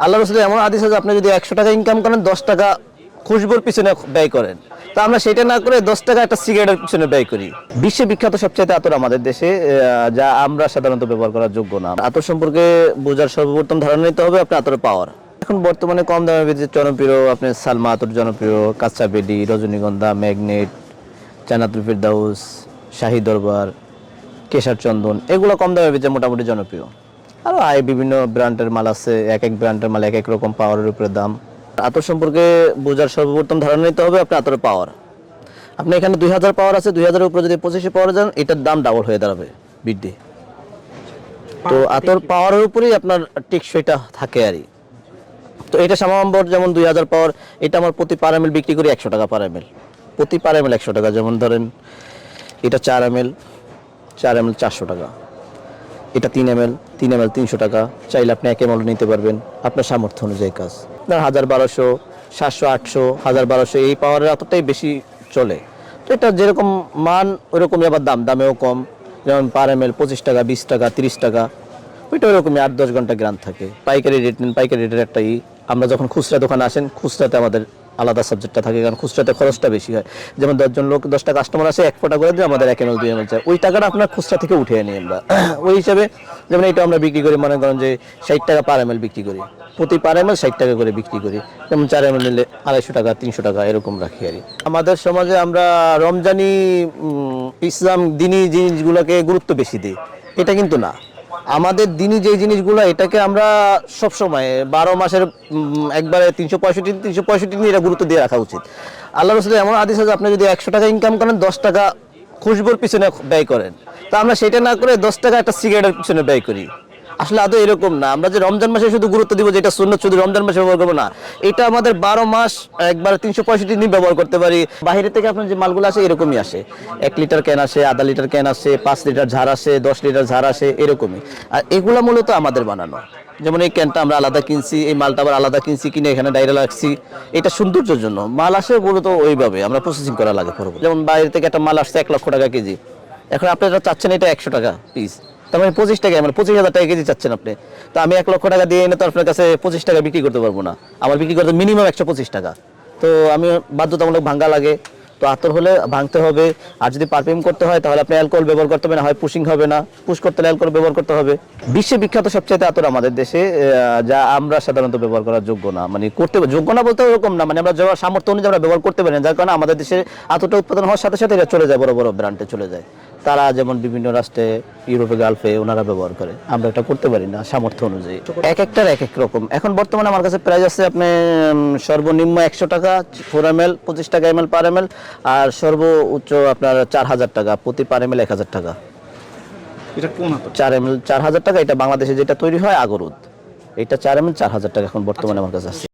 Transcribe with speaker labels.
Speaker 1: আল্লাহ রসুলের এমন হাদিস আছে, আপনি যদি 100 টাকা ইনকাম করেন 10 টাকা খুশবুর পিছনে ব্যয় করেন। তা আমরা সেটা না করে 10 টাকা একটা সিগারেটের পিছনে ব্যয় করি। বিশ্বে বিখ্যাত সবচাইতে আতর আমাদের দেশে, যা আমরা সাধারণত ব্যবহার করার যোগ্য না। আতর সম্পর্কে বোঝার সর্বপ্রথম ধারণা নিতে হবে আপনি আতরের পাওয়ার। এখন বর্তমানে কম দামের ভিতরে জনপ্রিয় আপনার সালমা আতর জনপ্রিয়, কাঁচা বেডি, রজনীগন্ধা, ম্যাগনেট, জান্নাতুল ফেরদাউস, শাহী দরবার, কেশর চন্দন, এগুলো কম দামের ভিতরে মোটামুটি জনপ্রিয়। আরও বিভিন্ন ব্র্যান্ডের মাল আছে, এক এক ব্র্যান্ডের মাল এক এক রকম পাওয়ারের উপরে দাম। আতর সম্পর্কে বোঝার সর্বপ্রথম ধারণা নিতে হবে আপনি আতরের পাওয়ার। আপনি এখানে 2000 পাওয়ার আছে, 2000-এর উপরে যদি 2500 পাওয়ার যান, এটার দাম ডাবল হয়ে দাঁড়াবে বৃদ্ধি। তো আতর পাওয়ারের উপরেই আপনার টেকসইটা থাকে আর কি। তো এটা সামাম্বর যেমন 2000 পাওয়ার, এটা আমার প্রতি পার এমএল বিক্রি করি 100 টাকা পার এমএল, প্রতি পার এমএল 100 টাকা। যেমন ধরেন এটা 4 এমএল, 4 এমএল 400 টাকা, এটা 3 এমএল, 3 এমএল 300 টাকা। চাইলে আপনি 1 এমএল নিতে পারবেন, আপনার সামর্থ্য অনুযায়ী কাজ। 1200, 700, 800, 1200 এই পাওয়ারের এতটাই বেশি চলে। তো এটা যেরকম মান ওইরকমই আবার দামেও কম। যেমন পার এমএল 25 টাকা, 20 টাকা, 30 টাকা, ওইটা ওইরকমই 8-10 ঘন্টা গ্রাম থাকে। পাইকারি রেট নেন, পাইকারি রেটের একটাই। আমরা যখন খুচরা দোকানে আসেন, খুচরাতে আমাদের আলাদা সাবজেক্টটা থাকে, কারণ খুচরাতে খরচটা বেশি হয়। যেমন 10 জন লোক, 10টা কাস্টমার আসে, 1 ফোঁটা করে দিয়ে আমাদের 1 এমএল 2 এমএল চাই, ওই টাকাটা আপনার খুচরা থেকে উঠিয়ে নিই আমরা। ওই হিসাবে যেমন এটা আমরা বিক্রি করি, মনে করেন যে 60 টাকা পার এমএল বিক্রি করি, প্রতি পার এমএল 60 টাকা করে বিক্রি করি। যেমন 4 এমএল নিলে 250 টাকা, 300 টাকা এরকম রাখি আর কি। আমাদের সমাজে আমরা রমজানি ইসলাম দিনী জিনিসগুলোকে গুরুত্ব বেশি দিই, এটা কিন্তু না। আমাদের দিনই যে জিনিসগুলো, এটাকে আমরা সব সময় 12 মাসের একবারে 365 দিন এটা গুরুত্ব দিয়ে রাখা উচিত। আল্লাহ রসুলের এমন হাদিস আছে, আপনি যদি 100 টাকা ইনকাম করেন 10 টাকা খুশবুর পিছনে ব্যয় করেন। তা আমরা সেটা না করে 10 টাকা একটা সিগারেটের পিছনে ব্যয় করি। আসলে আদৌ এরকম না। আমরা যে রমজান মাসে শুধু গুরুত্ব দিব যে এটা সুন্নত, শুধু রমজান মাসে ব্যবহার করবো না, এটা আমাদের 12 মাস একবারে 365 দিন ব্যবহার করতে পারি। বাইরে থেকে আপনার যে মালগুলো আসে এরকমই আসে, 1 লিটার ক্যান আসে, আধা লিটার ক্যান আসে, 5 লিটার ঝাড় আসে, 10 লিটার ঝাড় আসে, এরকমই। আর এগুলা মূলত আমাদের বানানো। যেমন এই ক্যানটা আমরা আলাদা কিনছি, এই মালটা আবার আলাদা কিনছি, কিনে এখানে ডাইরে রাখছি। এটা সৌন্দর্যের জন্য মাল আসে, মূলত ওইভাবে আমরা প্রসেসিং করা লাগে। যেমন বাইরে থেকে একটা মাল আসছে 1 লক্ষ টাকা কেজি, এখন আপনি এটা চাচ্ছেন এটা 100 টাকা পিস, তার মানে 25 টাকা, মানে 25,000 টাকা কেজি চাচ্ছেন আপনি। তো আমি 1 লক্ষ টাকা দিয়ে এনে তো আপনার কাছে 25 টাকা বিক্রি করতে পারবো না, আমার বিক্রি করতে মিনিমাম 125 টাকা। তো আমি বাধ্যতামূলক ভাঙ্গা লাগে। তো আতর হলে ভাঙতে হবে। আর যদি পারফিউম করতে হয় তাহলে আপনি অ্যালকোহল ব্যবহার করতে হবে, না হয় পুশিং হবে না, পুশ করতে হলে অ্যালকোহল ব্যবহার করতে হবে। বিশ্বে বিখ্যাত সবচাইতে আতর আমাদের দেশে, যা আমরা সাধারণত ব্যবহার করার যোগ্য না। মানে করতে যোগ্য না বলতে ওরকম না, মানে আমরা যাওয়ার সামর্থ্য অনুযায়ী আমরা ব্যবহার করতে পারি না, যার কারণে আমাদের দেশে আতরটা উৎপাদন হওয়ার সাথে সাথে এটা চলে যায় বড় বড় ব্র্যান্ডে চলে যায়। তারা যেমন বিভিন্ন রাষ্ট্রে, ইউরোপে, গালফে ওনারা ব্যবহার করে, আমরা এটা করতে পারি না সামর্থ্য অনুযায়ী। এক একটার এক এক রকম। এখন বর্তমানে আমার কাছে প্রাইস আছে আপনি সর্বনিম্ন 100 টাকা 4 এমএল, 25 টাকা এমএল পার এমএল, আর সর্বোচ্চ আপনার 4000 টাকা, প্রতি পার এমএল 1000 টাকা।
Speaker 2: এটা কোন আতর?
Speaker 1: 4 এমএল 4000 টাকা। এটা বাংলাদেশে যেটা তৈরি হয় আগরুদ, এটা 4 এমএল 4000 টাকা এখন বর্তমানে আমার কাছে আছে।